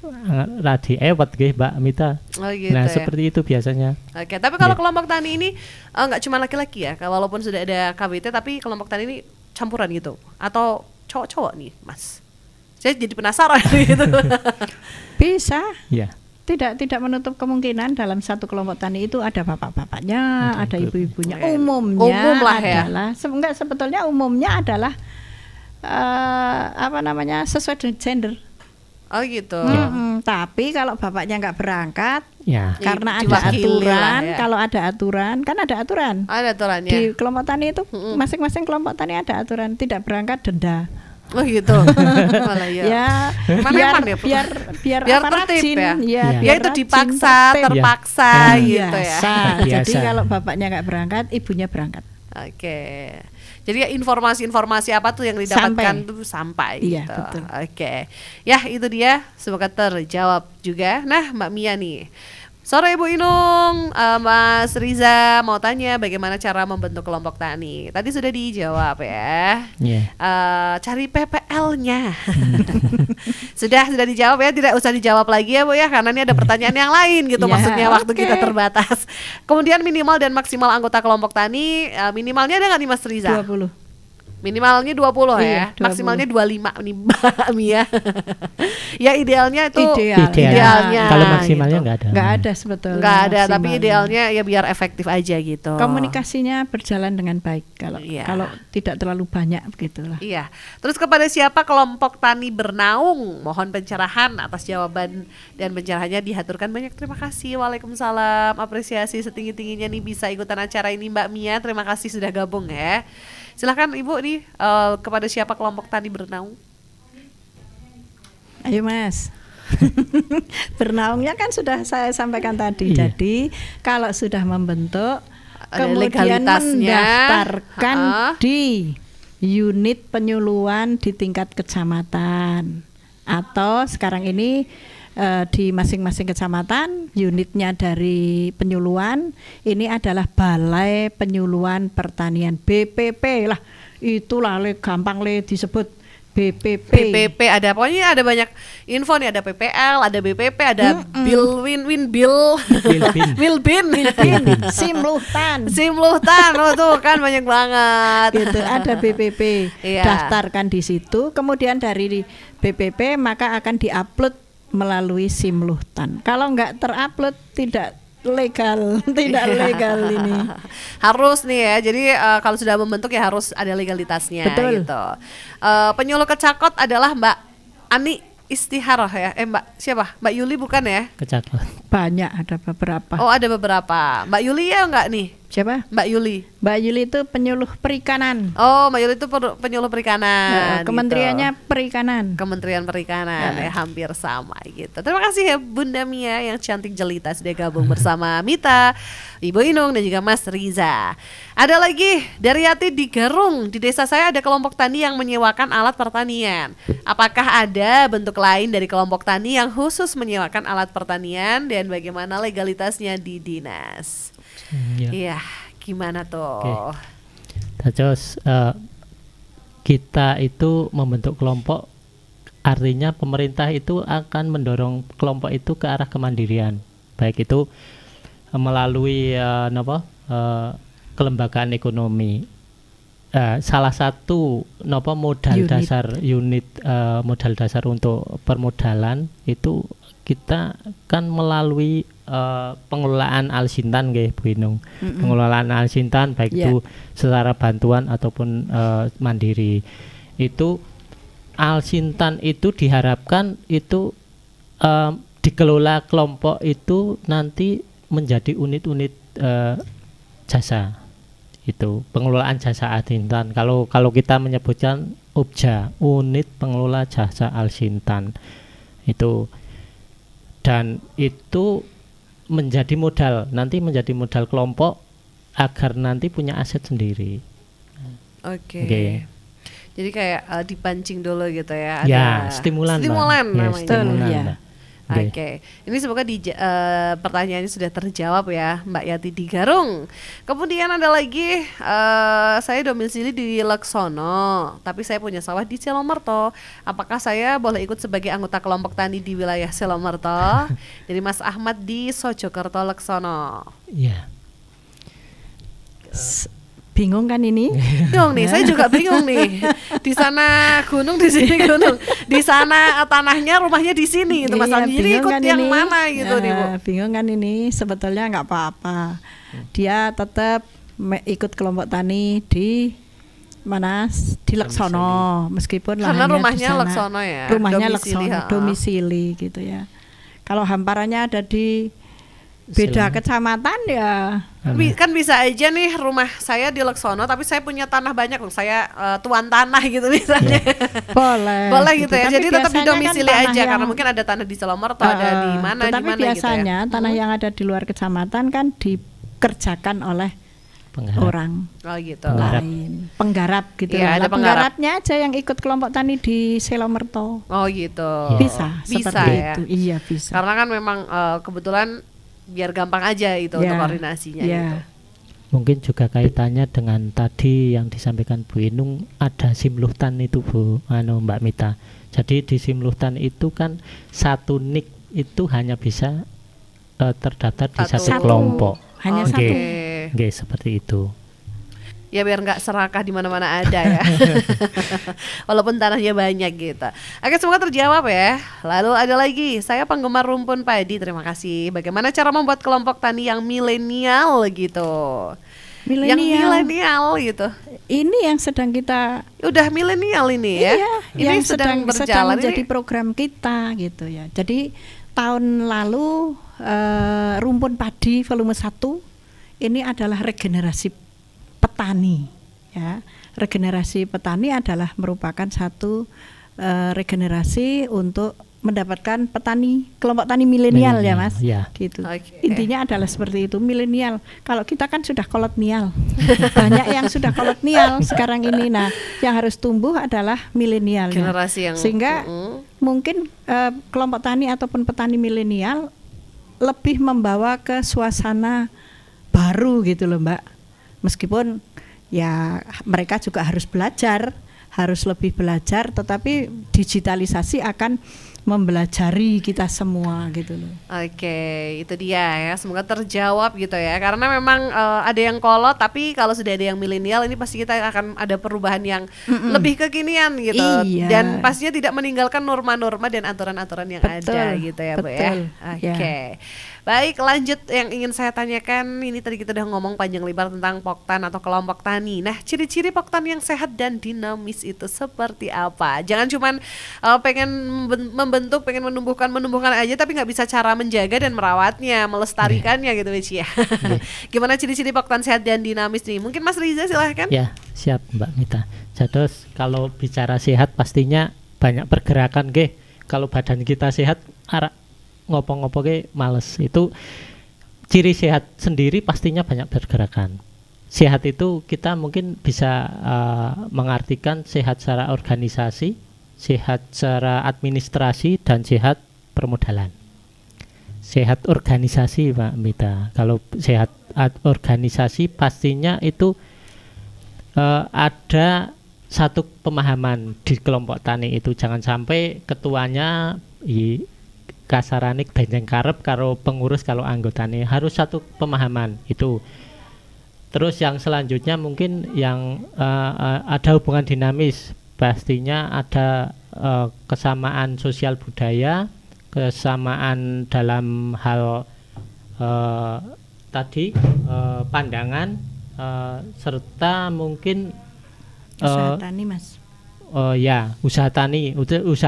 radi ewet nggih Mbak Mita. Gitu nah, ya. Seperti itu biasanya. Oke, tapi kalau kelompok tani ini nggak cuma laki-laki ya. Walaupun sudah ada KWT tapi kelompok tani ini campuran gitu atau cowok-cowok nih, Mas? Saya jadi penasaran gitu. Bisa. Ya. Tidak menutup kemungkinan dalam satu kelompok tani itu ada bapak-bapaknya, ada ibu-ibunya. Umumnya adalah sebetulnya umumnya adalah sesuai dengan gender. Oh gitu. Tapi kalau bapaknya nggak berangkat, karena ada aturan. Kalau ada aturan, kan ada aturan. Ada aturannya. Di kelompok tani itu, masing-masing kelompok tani ada aturan. Tidak berangkat denda. Oh gitu. Malah ya. Biar tertib ya. Ya itu dipaksa, terpaksa gitu ya. Jadi kalau bapaknya nggak berangkat, ibunya berangkat. Oke. Jadi informasi-informasi apa tuh yang didapatkan tuh sampai iya, gitu. Betul. Oke. Ya, itu dia. Semoga terjawab juga. Nah, Mbak Mia nih. Sore Ibu Inung, Mas Riza mau tanya bagaimana cara membentuk kelompok tani. Tadi sudah dijawab ya. Yeah. Cari PPL-nya. sudah dijawab ya, tidak usah dijawab lagi ya Bu ya, karena ini ada pertanyaan yang lain gitu. Ya, Maksudnya waktu oke. kita terbatas. Kemudian minimal dan maksimal anggota kelompok tani, minimalnya ada nggak nih Mas Riza? 20. Minimalnya 20 Iya, ya, 20. maksimalnya 25 nih Mbak Mia. Ya idealnya itu Idealnya. Kalau maksimalnya gitu. nggak ada. Nggak ada sebetulnya. Nggak ada, tapi maksimalnya. idealnya ya biar efektif aja gitu. Komunikasinya berjalan dengan baik kalau Iya. kalau tidak terlalu banyak begitulah. Iya. Terus kepada siapa kelompok tani bernaung? Mohon pencerahan atas jawaban dan pencerahannya dihaturkan banyak. Terima kasih. Waalaikumsalam. Apresiasi setinggi-tingginya nih bisa ikutan acara ini Mbak Mia. Terima kasih sudah gabung ya. Silahkan Ibu nih kepada siapa kelompok tani bernaung? Ayo Mas. Bernaungnya kan sudah saya sampaikan tadi. Iya. Jadi kalau sudah membentuk Ada kemudian legalitasnya. mendaftarkan Ha-ha. di unit penyuluhan di tingkat kecamatan atau sekarang ini di masing-masing kecamatan unitnya dari penyuluhan ini adalah Balai Penyuluhan Pertanian BPP lah, itulah gampang disebut BPP. BPP ada, pokoknya ada banyak info nih, ada PPL, ada BPP, ada Bill Bin, Simluhtan Simluhtan, oh tuh kan banyak banget. gitu, ada BPP. Iya. Daftarkan di situ, kemudian dari BPP maka akan diupload melalui Simluhtan. Kalau nggak terupload tidak legal, tidak Iya. legal ini. Harus nih ya, jadi kalau sudah membentuk ya harus ada legalitasnya. Betul. Gitu. Penyuluh Kecakot adalah Mbak Ani Istiharoh ya, Mbak siapa? Mbak Yuli bukan ya? Kecakot. Banyak, ada beberapa. Oh ada beberapa. Mbak Yuli ya enggak nih? Siapa? Mbak Yuli. Mbak Yuli itu penyuluh perikanan. Oh Mbak Yuli itu penyuluh perikanan. Kementeriannya gitu. Perikanan. Kementerian Perikanan ya hampir sama gitu. Terima kasih ya Bunda Mia yang cantik jelita sudah gabung bersama Mita, Ibu Inung dan juga Mas Riza. Ada lagi dari Yati di Garung. Di desa saya ada kelompok tani yang menyewakan alat pertanian. Apakah ada bentuk lain dari kelompok tani yang khusus menyewakan alat pertanian dan bagaimana legalitasnya di dinas? Ya. Iya, gimana tuh? Oke. Terus kita itu membentuk kelompok, artinya pemerintah itu akan mendorong kelompok itu ke arah kemandirian, baik itu melalui kelembagaan ekonomi. Salah satu modal Unit. dasar modal dasar untuk permodalan itu kita kan melalui pengelolaan Alsintan nggih Bu Inung. Pengelolaan Alsintan baik Yeah. itu secara bantuan ataupun mandiri. Itu Alsintan itu diharapkan itu dikelola kelompok itu nanti menjadi unit-unit jasa. Itu pengelolaan jasa Alsintan. Kalau kita menyebutkan UPJA, unit pengelola jasa Alsintan. Itu dan itu menjadi modal, nanti menjadi modal kelompok agar nanti punya aset sendiri. Oke. Oke. Jadi kayak dipancing dulu gitu ya. Ya, ada stimulan, Mbak. Stimulan Ya, namanya. stimulan, Iya. Mbak. Oke. Ini semoga pertanyaannya sudah terjawab ya Mbak Yati di Garung. Kemudian ada lagi, saya domisili di Laksono, tapi saya punya sawah di Selomerto. Apakah saya boleh ikut sebagai anggota kelompok tani di wilayah Selomerto? Dari Mas Ahmad di Sojokerto Laksono. Iya. Bingung kan ini? Bingung nih, saya juga bingung nih. Di sana gunung, di sini gunung. Di sana tanahnya, rumahnya di sini gitu Mas Iya, Aldi. Jadi bingung ikut kan yang ini? mana gitu nih Bu? Bingung kan ini? Sebetulnya nggak apa-apa. Dia tetap ikut kelompok tani di mana? Di Laksono, meskipun Karena lahannya rumahnya di sana. Laksono ya, Rumahnya domisili, Laksono, ha. domisili gitu ya. Kalau hamparannya ada di beda kecamatan ya. Kan bisa aja nih rumah saya di Laksono, tapi saya punya tanah banyak loh. Saya tuan tanah gitu misalnya. Boleh. Boleh gitu ya. Tapi Jadi tetap biasanya didomisili kan tanah aja yang- karena mungkin ada tanah di Selomerto, ada di mana Tetapi gitu biasanya ya. tanah yang ada di luar kecamatan kan dikerjakan oleh Penggarap. orang Oh gitu. Penggarap. lain, penggarap gitu. Iya, lah. ada penggarap. Penggarapnya aja yang ikut kelompok tani di Selomerto. Oh gitu. Bisa Bisa seperti ya. itu. Iya bisa. Karena kan memang kebetulan biar gampang aja itu untuk koordinasinya gitu. Mungkin juga kaitannya dengan tadi yang disampaikan Bu Inung, ada simultan itu Mbak Mita. Jadi di simultan itu kan satu nik itu hanya bisa terdaftar di satu kelompok. Hanya satu. Oke, seperti itu. Ya biar nggak serakah di mana-mana ada ya. Walaupun tanahnya banyak gitu. Oke, semoga terjawab ya. Lalu ada lagi, saya penggemar rumpun padi. Terima kasih. Bagaimana cara membuat kelompok tani yang milenial gitu? Yang milenial gitu. Ini yang sedang kita udah milenial ini ya. Iya, ini yang sedang berjalan menjadi ini. program kita gitu ya. Jadi tahun lalu rumpun padi volume 1 ini adalah regenerasi petani ya. Regenerasi petani adalah merupakan satu regenerasi untuk mendapatkan petani, kelompok tani milenial ya Mas. Ya. Gitu. Okay. Intinya adalah seperti itu, milenial. Kalau kita kan sudah kolonial. Banyak yang sudah kolonial sekarang ini. Nah, yang harus tumbuh adalah milenial. Generasi yang sehingga mungkin kelompok tani ataupun petani milenial lebih membawa ke suasana baru gitu loh Mbak. Meskipun ya mereka juga harus belajar, harus lebih belajar, tetapi digitalisasi akan membelajari kita semua gitu loh. Oke, itu dia ya. Semoga terjawab gitu ya. Karena memang ada yang kolot, tapi kalau sudah ada yang milenial ini pasti kita akan ada perubahan yang lebih kekinian gitu. Iya. Dan pastinya tidak meninggalkan norma-norma dan aturan-aturan yang ada gitu ya, Bu ya. Oke. Baik, lanjut yang ingin saya tanyakan. Ini tadi kita udah ngomong panjang lebar tentang poktan atau kelompok tani. Nah, ciri-ciri poktan yang sehat dan dinamis itu seperti apa? Jangan cuman pengen membentuk, pengen menumbuhkan aja, tapi nggak bisa cara menjaga dan merawatnya, melestarikannya gitu, Wici ya. Gimana ciri-ciri poktan sehat dan dinamis nih? Mungkin Mas Riza silahkan. Ya, siap Mbak Mita. Jadi kalau bicara sehat pastinya banyak pergerakan, ge. Kalau badan kita sehat, ngopo-ngopo ke males. Itu ciri sehat sendiri pastinya banyak pergerakan. Sehat itu kita mungkin bisa mengartikan sehat secara organisasi, sehat secara administrasi, dan sehat permodalan. Sehat organisasi Pak Mita. Kalau sehat organisasi pastinya itu ada satu pemahaman di kelompok tani itu, jangan sampai ketuanya kasaranik benjeng karep karo pengurus kalau anggotanya, harus satu pemahaman itu. Terus yang selanjutnya mungkin yang ada hubungan dinamis, pastinya ada kesamaan sosial budaya, kesamaan dalam hal tadi pandangan, serta mungkin usaha tani Mas. Usaha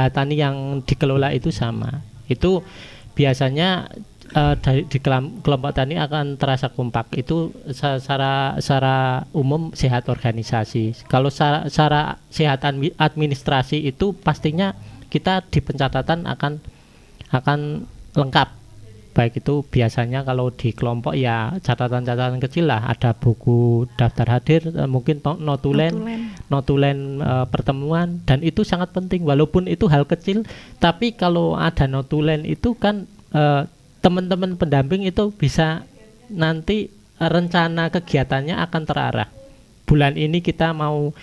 tani yang dikelola itu sama. Itu biasanya di kelompok tani akan terasa kompak. Itu secara umum sehat organisasi. Kalau secara sehat administrasi itu pastinya kita di pencatatan akan lengkap. Baik itu biasanya kalau di kelompok ya catatan-catatan kecil lah, ada buku daftar hadir, mungkin notulen pertemuan, dan itu sangat penting walaupun itu hal kecil, tapi kalau ada notulen itu kan teman-teman pendamping itu bisa nanti rencana kegiatannya akan terarah. Bulan ini kita mau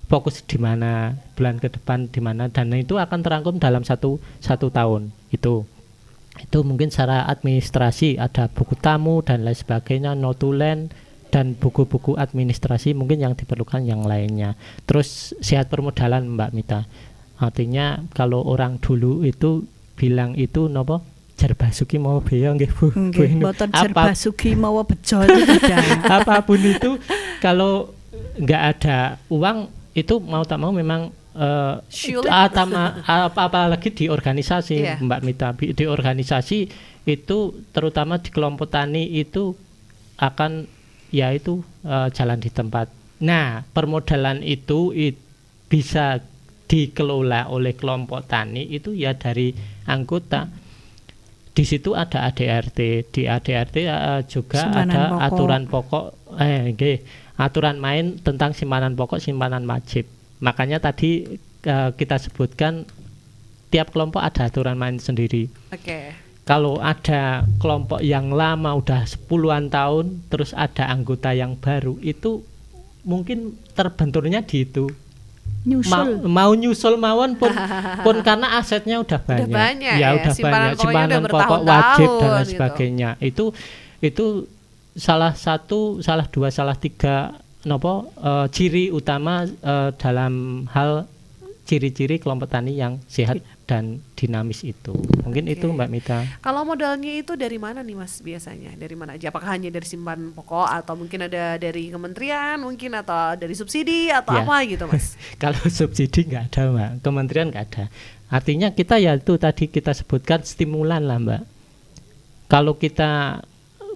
fokus di mana, bulan ke depan di mana, dan itu akan terangkum dalam satu tahun itu mungkin secara administrasi, ada buku tamu dan lain sebagainya, notulen dan buku-buku administrasi mungkin yang diperlukan yang lainnya. Terus sehat permodalan Mbak Mita, artinya kalau orang dulu itu bilang itu nopo Jarbasuki mau beya nggih Bu. Nggih, mboten Jarbasuki mau bejo itu tidak. Apapun itu kalau nggak ada uang itu mau tak mau memang apalagi di organisasi Mbak Mita, di organisasi itu terutama di kelompok tani itu akan yaitu jalan di tempat. Nah, permodalan itu bisa dikelola oleh kelompok tani itu ya dari anggota. Di situ ada ADRT, di ADRT juga ada aturan pokok, aturan main tentang simpanan pokok, simpanan wajib. Makanya tadi kita sebutkan tiap kelompok ada aturan main sendiri. Oke. kalau ada kelompok yang lama udah 10-an tahun terus ada anggota yang baru itu mungkin terbenturnya di itu Nyusul. mau nyusul mawon pun karena asetnya udah banyak, ya, udah simpanan banyak simpanan udah pokok wajib dan lain gitu. sebagainya. Itu salah dua salah tiga ciri utama dalam hal ciri-ciri kelompok tani yang sehat dan dinamis itu. Mungkin itu Mbak Mita. Kalau modalnya itu dari mana nih Mas biasanya? Dari mana aja? Apakah hanya dari simpanan pokok atau mungkin ada dari kementerian mungkin atau dari subsidi atau Ya. apa gitu Mas? Kalau subsidi nggak ada Mbak, kementerian nggak ada. Artinya kita ya itu tadi kita sebutkan stimulan lah Mbak. Kalau kita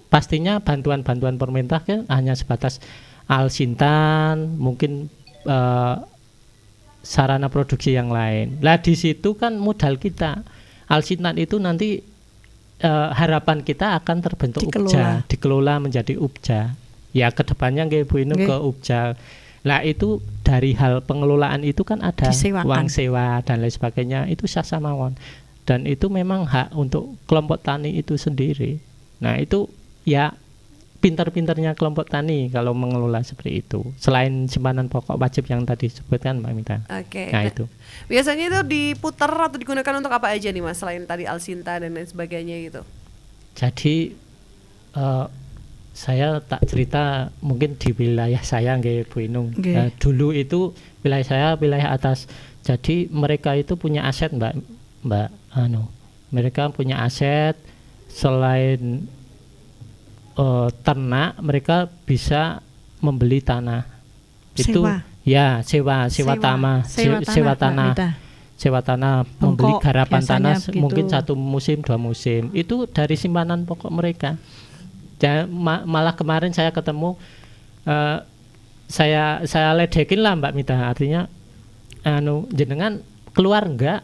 pastinya bantuan-bantuan pemerintah kan hanya sebatas alsintan, mungkin sarana produksi yang lain. Lah di situ kan modal kita. Alsintan itu nanti harapan kita akan terbentuk dikelola menjadi ubja. Ya kedepannya nggih Bu Inung ke ubja. Lah itu dari hal pengelolaan itu kan ada uang sewa dan lain sebagainya itu sah-sah mawon. Dan itu memang hak untuk kelompok tani itu sendiri. Nah itu ya pintar-pintarnya kelompok tani kalau mengelola seperti itu. Selain simpanan pokok wajib yang tadi disebutkan Mbak Mita. Oke. Nah itu. Biasanya itu diputar atau digunakan untuk apa aja nih Mas selain tadi alsinta dan lain sebagainya gitu? Jadi saya tak cerita mungkin di wilayah saya nggih Bu Inung. Dulu itu wilayah saya wilayah atas. Jadi mereka itu punya aset Mbak mereka punya aset selain ternak mereka bisa membeli tanah itu ya sewa tanah membeli garapan tanah gitu. Mungkin 1 musim 2 musim itu dari simpanan pokok mereka. Malah kemarin saya ketemu saya ledekin lah Mbak Mita, artinya jenengan keluar enggak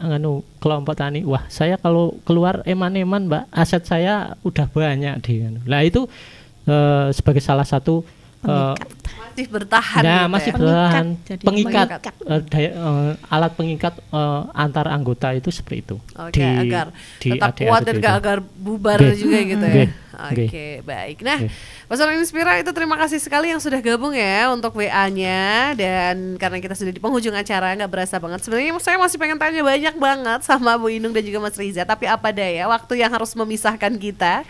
kelompok tani. Wah saya kalau keluar eman-eman Mbak, aset saya udah banyak lah itu sebagai salah satu masih bertahan nah, gitu masih ya? bertahan pengikat alat pengikat antar anggota itu seperti itu. Oke, agar tetap kuat dan gak agar bubar juga gitu ya. Oke, baik. Nah, Pesona Inspira itu terima kasih sekali yang sudah gabung ya untuk WA-nya, dan karena kita sudah di penghujung acara nggak berasa banget. Sebenarnya saya masih pengen tanya banyak banget sama Bu Inung dan juga Mas Riza, tapi apa daya waktu yang harus memisahkan kita.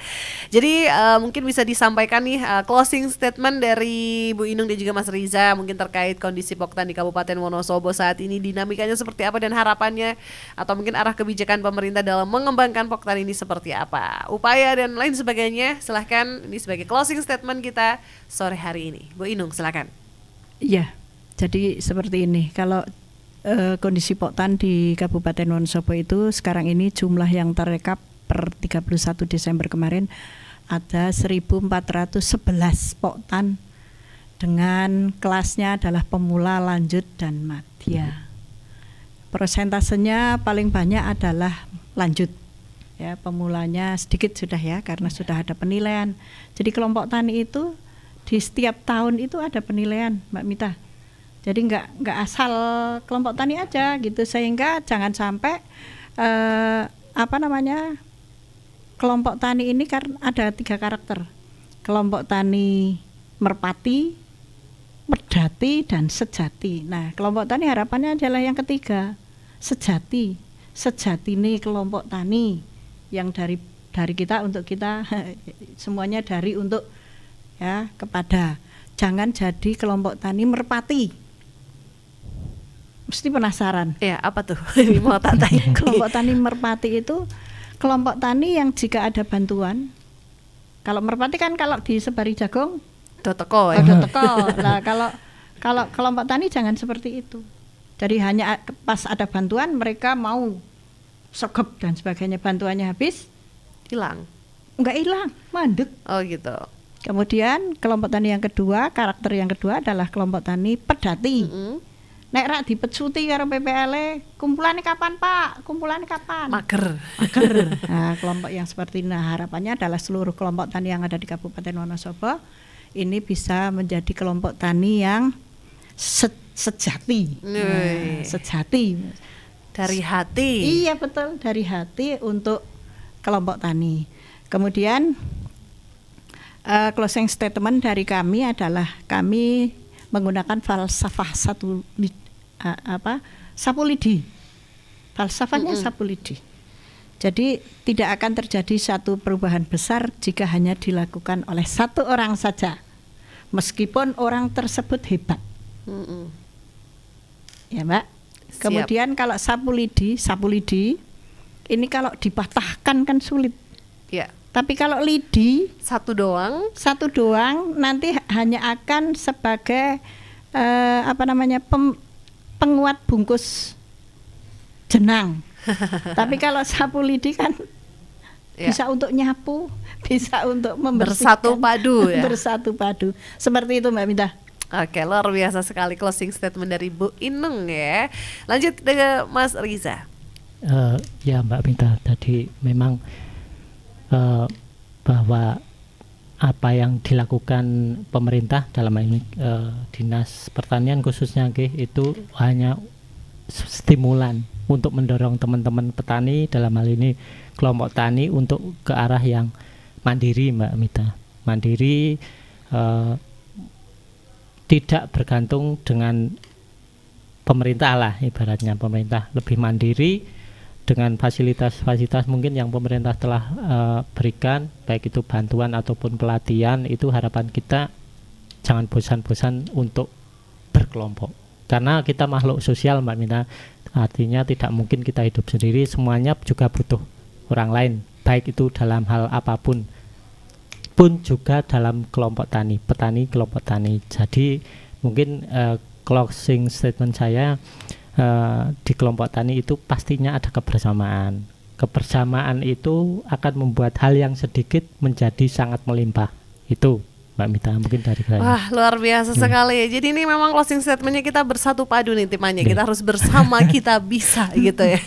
Jadi mungkin bisa disampaikan nih closing statement dari Bu Inung dan juga Mas Riza mungkin terkait kondisi poktan di Kabupaten Wonosobo saat ini, dinamikanya seperti apa dan harapannya atau mungkin arah kebijakan pemerintah dalam mengembangkan poktan ini seperti apa, upaya dan lain sebagainya. Silahkan, ini sebagai closing statement kita sore hari ini. Bu Inung silakan. Iya, jadi seperti ini. Kalau kondisi poktan di Kabupaten Wonosobo itu sekarang ini jumlah yang terrekap per 31 Desember kemarin ada 1.411 poktan dengan kelasnya adalah pemula, lanjut, dan madya. Persentasenya paling banyak adalah lanjut. Ya, pemulanya sedikit sudah ya karena sudah ada penilaian. Jadi kelompok tani itu di setiap tahun itu ada penilaian Mbak Mita. Jadi nggak asal kelompok tani aja gitu, sehingga jangan sampai kelompok tani ini kan ada 3 karakter. Kelompok tani merpati, medati, dan sejati. Nah, kelompok tani harapannya adalah yang ketiga, sejati. Sejati ini kelompok tani yang dari kita untuk kita semuanya dari untuk ya kepada. Jangan jadi kelompok tani merpati. Mesti penasaran. Ya, apa tuh? Ini mau tak tanya. Kelompok tani merpati itu kelompok tani yang jika ada bantuan. Kalau merpati kan kalau disebari jagung teko ya. Nah, kalau kelompok tani jangan seperti itu. Jadi hanya pas ada bantuan mereka mau sogep dan sebagainya, bantuannya habis hilang. Enggak hilang, mandek. Oh gitu. Kemudian kelompok tani yang kedua, karakter yang kedua adalah kelompok tani pedati. Nek rak dipecuti karo PPL, kumpulannya kapan Pak? Kumpulannya kapan? Mager. Nah, kelompok yang seperti ini, nah, harapannya adalah seluruh kelompok tani yang ada di Kabupaten Wonosobo ini bisa menjadi kelompok tani yang sejati. Nah, sejati. Dari hati. Iya betul, dari hati untuk kelompok tani. Kemudian closing statement dari kami adalah kami menggunakan falsafah sapu lidi. Falsafahnya sapu lidi. Jadi tidak akan terjadi satu perubahan besar jika hanya dilakukan oleh satu orang saja, meskipun orang tersebut hebat. Ya Mbak. Siap. Kemudian kalau sapu lidi ini kalau dipatahkan kan sulit. Ya. Tapi kalau lidi Satu doang. nanti hanya akan sebagai penguat bungkus jenang. Tapi kalau sapu lidi kan bisa untuk nyapu, bisa untuk membersihkan. Bersatu padu ya. Bersatu padu. Seperti itu Mbak Mita. Oke, luar biasa sekali closing statement dari Bu Ineng ya. Lanjut dengan Mas Riza. Ya Mbak Mita, tadi memang bahwa apa yang dilakukan pemerintah dalam hal ini Dinas Pertanian khususnya itu hanya stimulan untuk mendorong teman-teman petani, dalam hal ini kelompok tani, untuk ke arah yang mandiri Mbak Mita. Mandiri, tidak bergantung dengan pemerintah lah, ibaratnya pemerintah lebih mandiri dengan fasilitas-fasilitas mungkin yang pemerintah telah berikan, baik itu bantuan ataupun pelatihan. Itu harapan kita jangan bosan-bosan untuk berkelompok, karena kita makhluk sosial Mbak Mina. Artinya tidak mungkin kita hidup sendiri, semuanya juga butuh orang lain, baik itu dalam hal apapun, pun juga dalam kelompok tani, petani kelompok tani. Jadi mungkin closing statement saya, di kelompok tani itu pastinya ada kebersamaan. Kebersamaan itu akan membuat hal yang sedikit menjadi sangat melimpah. Itu Mbak Mita mungkin dari saya. Wah, luar biasa sekali. Jadi ini memang closing statementnya kita bersatu padu nih temanya. Kita harus bersama, kita bisa gitu ya.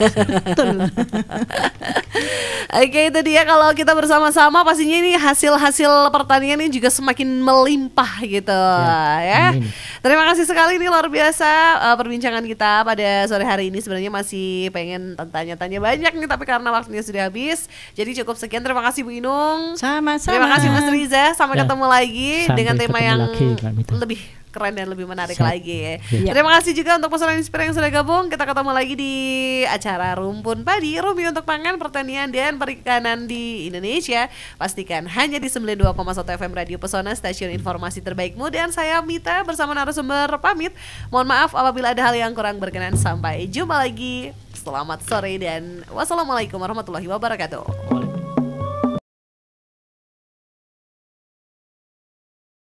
Oke, itu dia, kalau kita bersama-sama pastinya ini hasil-hasil pertanian ini juga semakin melimpah gitu ya. Terima kasih sekali, ini luar biasa perbincangan kita pada sore hari ini. Sebenarnya masih pengen tanya-tanya banyak nih, tapi karena waktunya sudah habis, jadi cukup sekian. Terima kasih Bu Inung. Sama-sama. Terima kasih Mas Riza. Sampai ketemu lagi dengan tema yang lebih keren dan lebih menarik lagi ya. Terima kasih juga untuk Pesona Inspira yang sudah gabung. Kita ketemu lagi di acara Rumpun Padi, Rumi untuk Pangan, Pertanian dan Perikanan di Indonesia. Pastikan hanya di 92,1 FM Radio Pesona, stasiun informasi terbaikmu. Dan saya Mita bersama narasumber pamit. Mohon maaf apabila ada hal yang kurang berkenan. Sampai jumpa lagi. Selamat sore dan wassalamualaikum warahmatullahi wabarakatuh.